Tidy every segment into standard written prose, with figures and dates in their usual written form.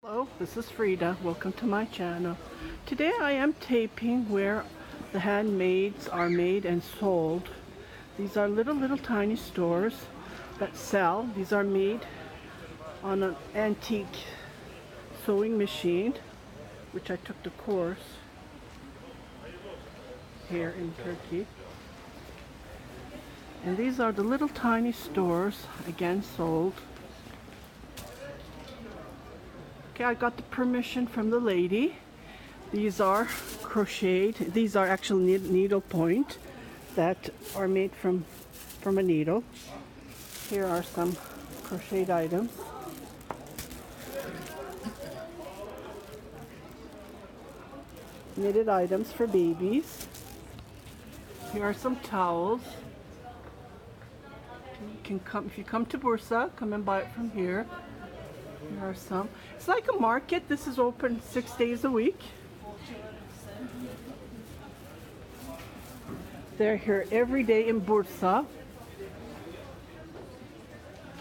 Hello, this is Frida. Welcome to my channel. Today I am taping where the handmaids are made and sold. These are little tiny stores that sell. These are made on an antique sewing machine, which I took the course here in Turkey. And these are the little tiny stores, again sold. Okay, I got the permission from the lady. These are crocheted. These are actually needle point that are made from a needle. Here are some crocheted items. Knitted items for babies. Here are some towels. You can come, if you come to Bursa, come and buy it from here. Here are some. It's like a market. This is open 6 days a week. They're here every day in Bursa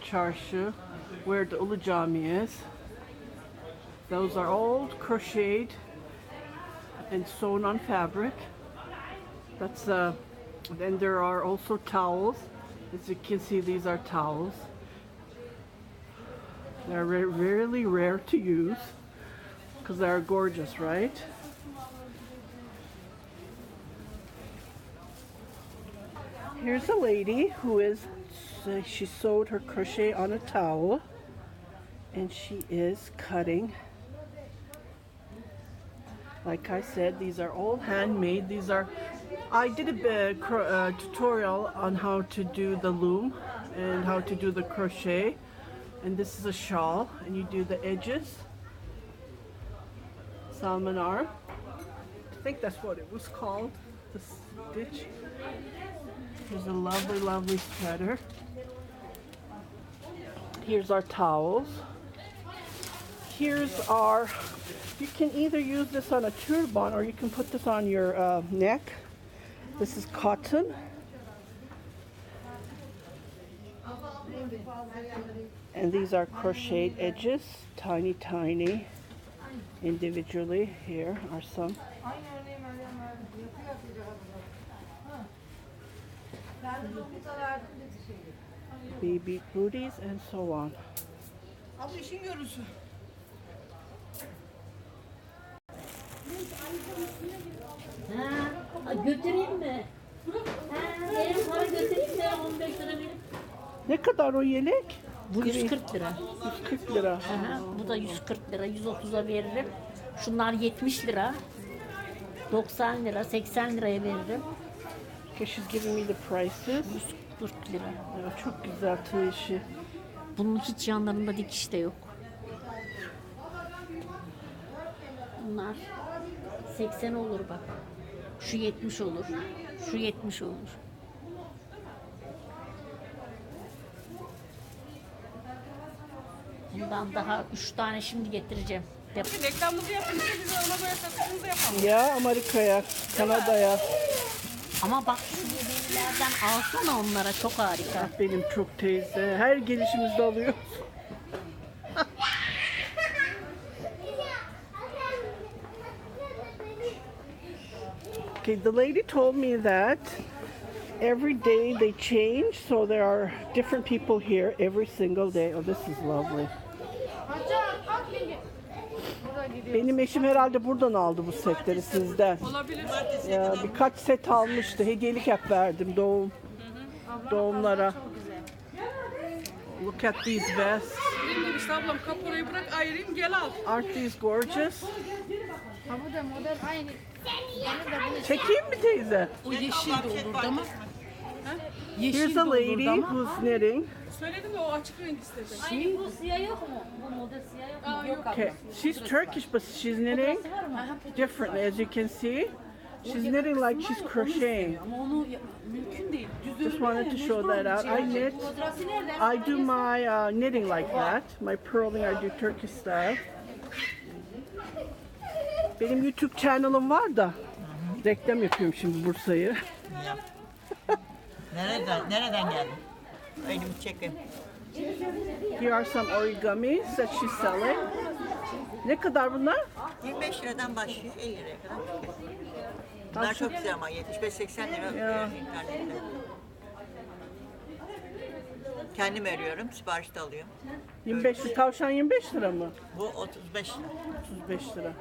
Çarşı, where the Ulu Cami is. Those are all crocheted and sewn on fabric. That's then there are also towels. As you can see, these are towels. They're really rare to use because they're gorgeous, right? Here's a lady who is, she sewed her crochet on a towel and she is cutting. Like I said, these are all handmade. These are, I did a tutorial on how to do the loom and how to do the crochet. And this is a shawl, and you do the edges. Salmon arm. I think that's what it was called, the stitch. Here's a lovely sweater. Here's our towels. Here's our, you can either use this on a turban or you can put this on your neck. This is cotton. And these are crocheted edges, tiny, individually. Here are some. Baby booties and so on. Götüreyim mi? Benim para götüreyim mi? 15 lira verip. Ne kadar o yelek? Bu 140 lira. 140 lira. Aha, bu da 140 lira. 130'a veririm. Şunlar 70 lira. 90 lira, 80 liraya veririm. Okay, she's giving me the prices. 140 lira. Ya, çok güzel tığ işi. Bunun hiç yanlarında dikiş de yok. Bunlar 80 olur bak. Şu 70 olur. Şu 70 olur. Bundan daha 3 tane şimdi getireceğim. Reklamımızı yapınca biz ona göre satışımızı yapalım. Ya Amerika'ya, Kanada'ya. Ama bak şu bebeğlerden alsana onlara, çok harika. Benim çok teyze. Her gelişimizde alıyor. Okay, the lady told me that every day they change, so there are different people here every single day. Oh, this is lovely. Benim eşim herhalde buradan aldı bu setleri sizden. Olabilir. Ya, birkaç set almıştı. Hediyelik hep verdim doğumlara. Look at these vests. Bilmiyorum işte ablam kaporayı bırak ayırayım gel al. Aren't these gorgeous? Ha bu da model aynı. Çekeyim mi teyze? O yeşil de olurdu ama. Here's a lady who's knitting. Söyledim ya o açık renk istedi. Aynı bu siyah yok mu? Bu model siyah yok mu? Aa, yok. Okay, she's Turkish but she's knitting differently, as you can see. She's knitting like she's crocheting. Ama onu mümkün değil. Just wanted to show that out. I knit. Fotoğrafı nereden? I do my knitting like that. My purling I do Turkish style. Benim YouTube channel'ım var da reklam yapıyorum şimdi Bursa'yı. Yap. Nereden geldin? Elimi çekin. Here are some origamis that she's selling. Ne kadar bunlar? 25 liradan başlıyor 50 liraya kadar. Bunlar çok güzel ama 75-80 lira Ya. internette. Kendim örüyorum, sipariş de alıyorum. 25 lira. Tavşan 25 lira mı? Bu 35 lira. 35 lira.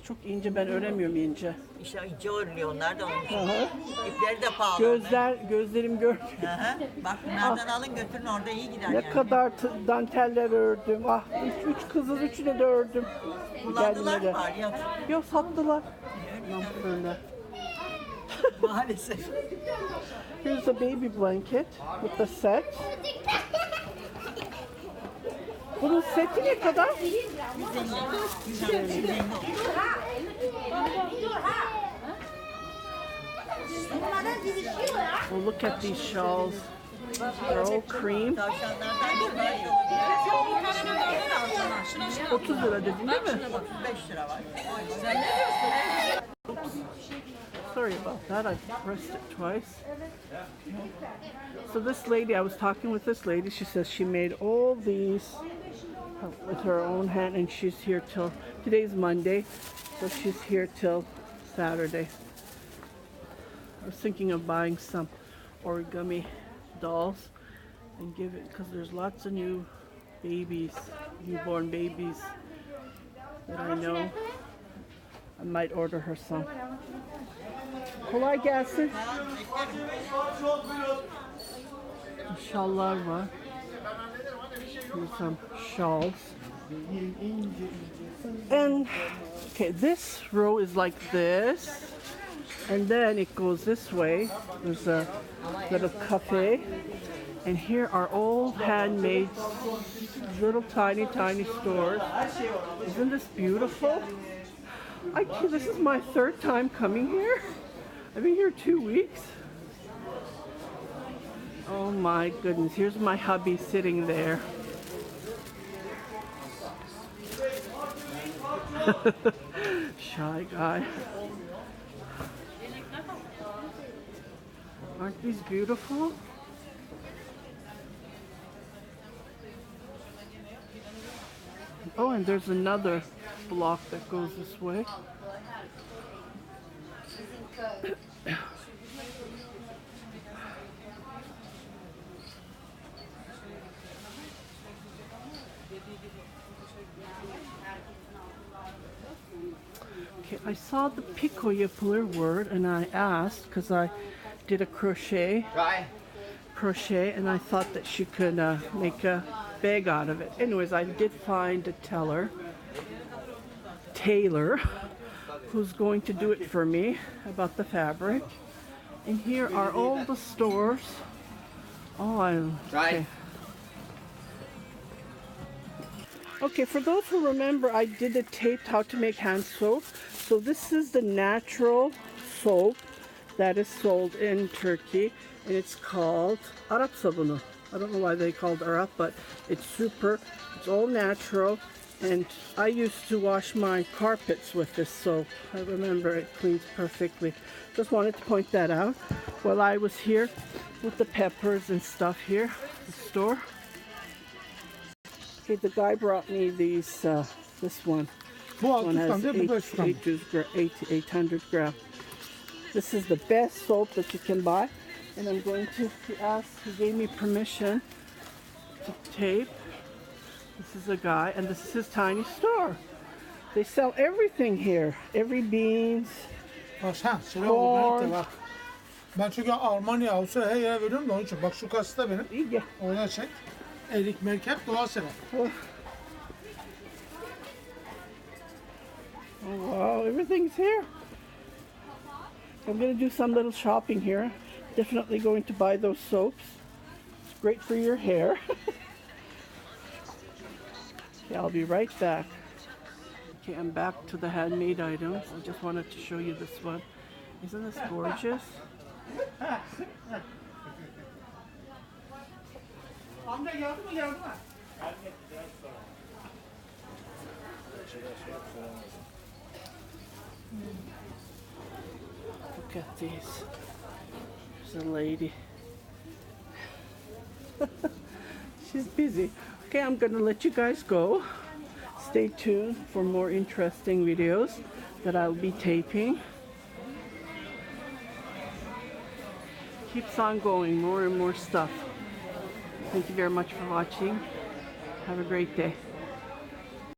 Çok ince, ben öremiyorum ince. İşte ince örülüyor onlar da olmuş. Aha. İpleri de pahalı. Gözlerim görmüyor. Aha. Bak bunlardan alın götürün orada iyi gider Ne yani. kadar danteller ördüm. Ah, üç kızıl üçüne de ördüm. Kullandılar Gelmedi. mı var yok. Yok, sattılar. Böyle. Maalesef. Here's a baby blanket with the set. Bunun seti ne kadar? Oh, look at these shawls. They're all cream. Tavşanlardan var yok. 30 lira dedin değil mi? 35 lira var. Sorry about that, I pressed it twice. So this lady, I was talking with this lady, she says she made all these with her own hand and she's here till, today's Monday, so she's here till Saturday. I was thinking of buying some origami dolls and give it, because there's lots of new babies, newborn babies that I know. I might order her some. Kolay gelsin. Şallar var. Here's some shawls. And okay, this row is like this. And then it goes this way. There's a little cafe. And here are all handmade, little tiny stores. Isn't this beautiful? This is my third time coming here. I've been here 2 weeks. Oh my goodness, here's my hubby sitting there. Shy guy. Aren't these beautiful? Oh, and there's another block that goes this way. Okay, I saw the piko yapılır word and I asked because I did a crochet and I thought that she could make a bag out of it. Anyways, I did find a tailor who's going to do it for me about the fabric. And here are all the stores. Okay. Okay, for those who remember, I did a taped how to make hand soap. So this is the natural soap that is sold in Turkey, and it's called Arap sabunu. I don't know why they called Arap, but it's all natural, and I used to wash my carpets with this soap. I remember it cleans perfectly. Just wanted to point that out while I was here with the peppers and stuff here, the store. Okay, the guy brought me these, this one. Bu One 600 has gram değil, bu 500 gram. 800 grams. This is the best soap that you can buy. And I'm going to, he gave me permission to tape. This is a guy, and this is his tiny store. They sell everything here. Every beans. Bak sen, şöyle oldu benim de bak. Ben çünkü Almanya, Avusturya her yere veriyorum da onun için. Bak şu kası da benim. İyi gel. Orada çek. Erik, merkep, doğal sever. Oh, wow, everything's here. I'm going to do some little shopping here. Definitely going to buy those soaps. It's great for your hair. Okay, I'll be right back. Okay, I'm back to the handmade items. I just wanted to show you this one. Isn't this gorgeous? Look at these. There's a lady. She's busy. Okay, I'm gonna let you guys go. Stay tuned for more interesting videos that I'll be taping. Keeps on going, more and more stuff. Thank you very much for watching. Have a great day.